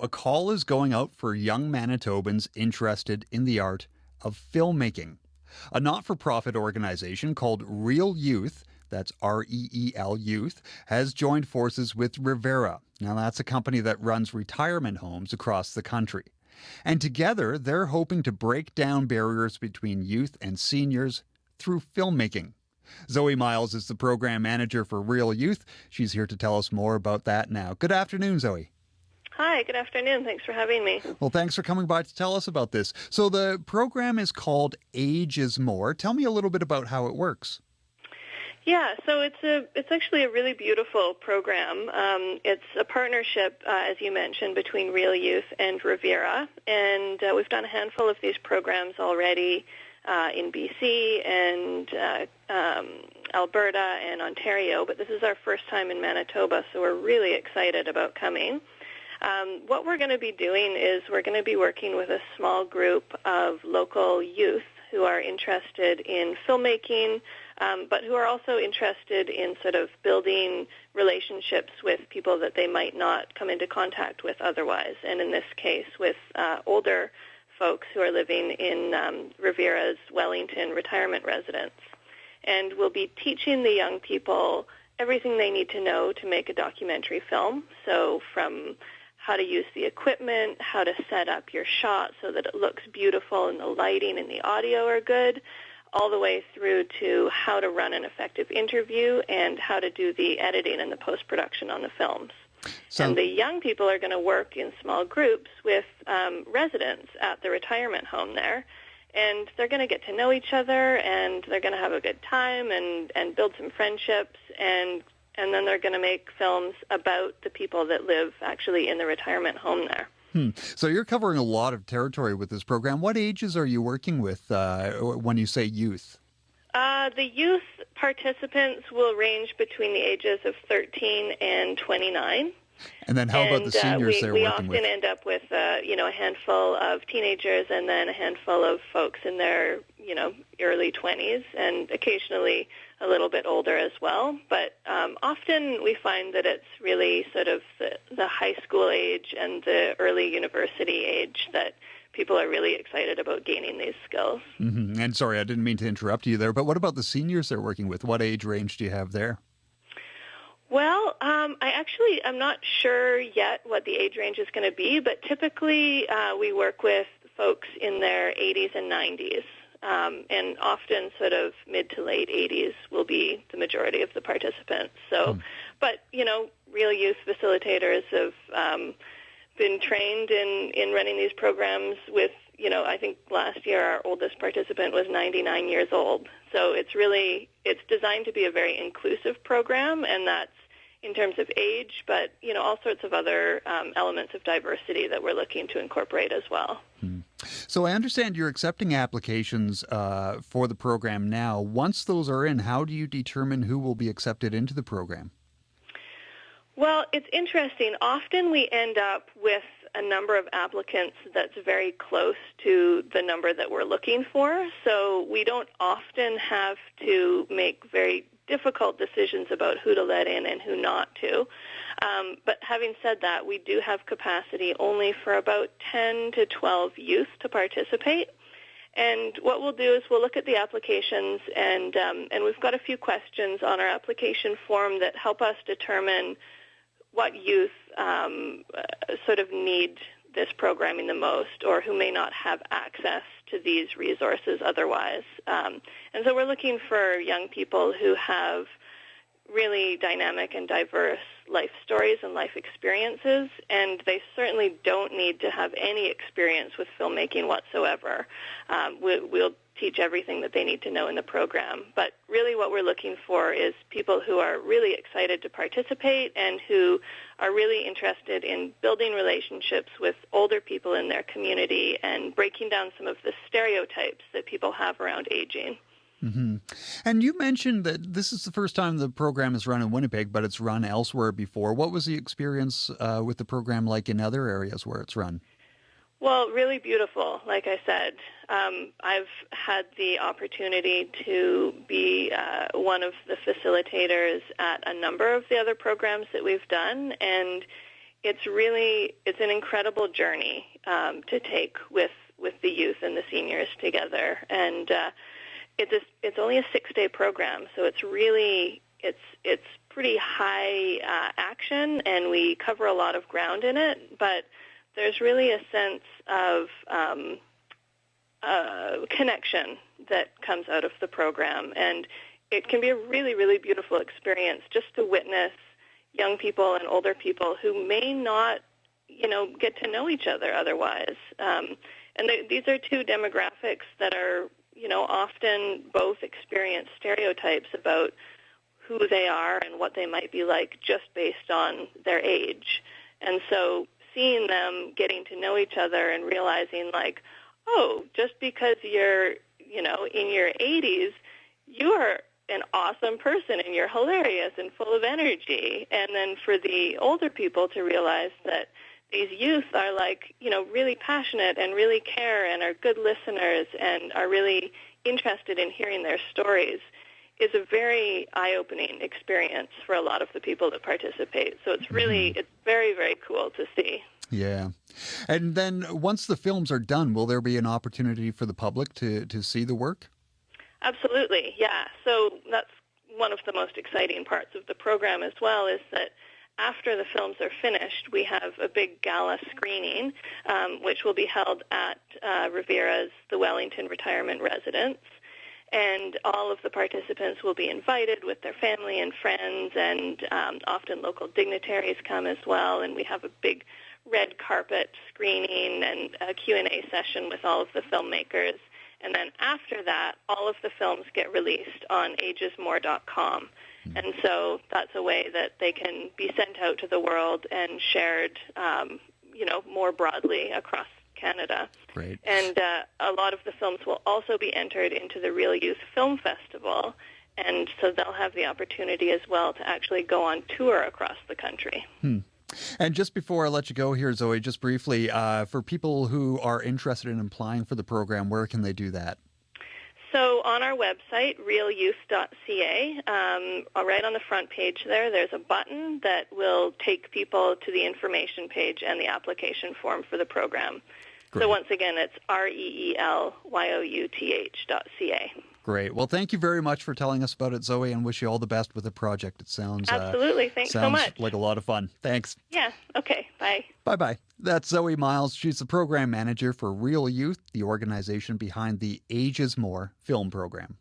a call is going out for young Manitobans interested in the art of filmmaking. A not for profit organization called Real Youth, that's REEL Youth, has joined forces with Rivera. Now, that's a company that runs retirement homes across the country. And together, they're hoping to break down barriers between youth and seniors through filmmaking. Zoe Miles is the program manager for Real Youth. She's here to tell us more about that now. Good afternoon, Zoe. Hi, good afternoon. Thanks for having me. Well, thanks for coming by to tell us about this. So the program is called Age is More. Tell me a little bit about how it works. Yeah, so it's actually a really beautiful program. It's a partnership, as you mentioned, between Real Youth and Rivera, and we've done a handful of these programs already in BC and Alberta and Ontario, but this is our first time in Manitoba, so we're really excited about coming. What we're going to be doing is we're going to be working with a small group of local youth who are interested in filmmaking, but who are also interested in sort of building relationships with people that they might not come into contact with otherwise, and in this case with older folks who are living in Rivera's Wellington retirement residence. And we'll be teaching the young people everything they need to know to make a documentary film, so from how to use the equipment, how to set up your shot so that it looks beautiful and the lighting and the audio are good, all the way through to how to run an effective interview and how to do the editing and the post-production on the films. And the young people are going to work in small groups with residents at the retirement home there, and they're going to get to know each other, and they're going to have a good time and build some friendships, and then they're going to make films about the people that live actually in the retirement home there. So you're covering a lot of territory with this program. What ages are you working with when you say youth? The youth participants will range between the ages of 13 and 29. And then how about the seniors they're working with? We often end up with, a handful of teenagers and then a handful of folks in their, early 20s, and occasionally a little bit older as well. But often we find that it's really sort of the high school age and the early university age that people are really excited about gaining these skills. Mm-hmm. And sorry, I didn't mean to interrupt you there, but what about the seniors they're working with? What age range do you have there? Well, I'm not sure yet what the age range is going to be, but typically we work with folks in their 80s and 90s, and often sort of mid to late 80s will be the majority of the participants. So, but, Real Youth facilitators have been trained in running these programs with, I think last year our oldest participant was 99 years old. So it's designed to be a very inclusive program, and that's in terms of age, but, all sorts of other elements of diversity that we're looking to incorporate as well. So I understand you're accepting applications for the program now. Once those are in, how do you determine who will be accepted into the program? Well, it's interesting. Often we end up with a number of applicants that's very close to the number that we're looking for. So we don't often have to make very difficult decisions about who to let in and who not to. But having said that, we do have capacity only for about 10 to 12 youth to participate. And what we'll do is we'll look at the applications, and we've got a few questions on our application form that help us determine what youth sort of need this programming the most, or who may not have access to these resources otherwise. And so we're looking for young people who have really dynamic and diverse life stories and life experiences, and they certainly don't need to have any experience with filmmaking whatsoever. We'll teach everything that they need to know in the program. But really what we're looking for is people who are really excited to participate and who are really interested in building relationships with older people in their community and breaking down some of the stereotypes that people have around aging. Mm-hmm. And you mentioned that this is the first time the program is run in Winnipeg, but it's run elsewhere before. What was the experience with the program like in other areas where it's run? Well, really beautiful, like I said. I've had the opportunity to be one of the facilitators at a number of the other programs that we've done, and it's an incredible journey to take with the youth and the seniors together, and it's only a 6-day program, so it's pretty high action, and we cover a lot of ground in it, but there's really a sense of connection that comes out of the program, and it can be a really, really beautiful experience just to witness young people and older people who may not, get to know each other otherwise. And these are two demographics that are, often both experience stereotypes about who they are and what they might be like just based on their age. And so seeing them getting to know each other and realizing like, oh, just because you're, in your 80s, you are an awesome person and you're hilarious and full of energy. And then for the older people to realize that these youth are like, really passionate and really care and are good listeners and are really interested in hearing their stories is a very eye-opening experience for a lot of the people that participate. So it's very, very cool to see. Yeah. And then once the films are done, will there be an opportunity for the public to see the work? Absolutely, yeah. So that's one of the most exciting parts of the program as well, is that after the films are finished, we have a big gala screening, which will be held at Revera's The Wellington Retirement Residence. And all of the participants will be invited with their family and friends, and often local dignitaries come as well. And we have a big red carpet screening and a Q&A session with all of the filmmakers. And then after that, all of the films get released on agesmore.com. And so that's a way that they can be sent out to the world and shared, more broadly across Canada. Great. And a lot of the films will also be entered into the Real Youth Film Festival, and so they'll have the opportunity as well to actually go on tour across the country. And just before I let you go here, Zoe, just briefly, for people who are interested in applying for the program, where can they do that? So on our website, realyouth.ca, right on the front page there's a button that will take people to the information page and the application form for the program. Great. So once again, it's realyouth.ca. Great. Well, thank you very much for telling us about it, Zoe, and wish you all the best with the project. It sounds absolutely. Thanks so much. Like a lot of fun. Thanks. Yeah. Okay. Bye. Bye-bye. That's Zoe Miles. She's the program manager for Real Youth, the organization behind the Age is More film program.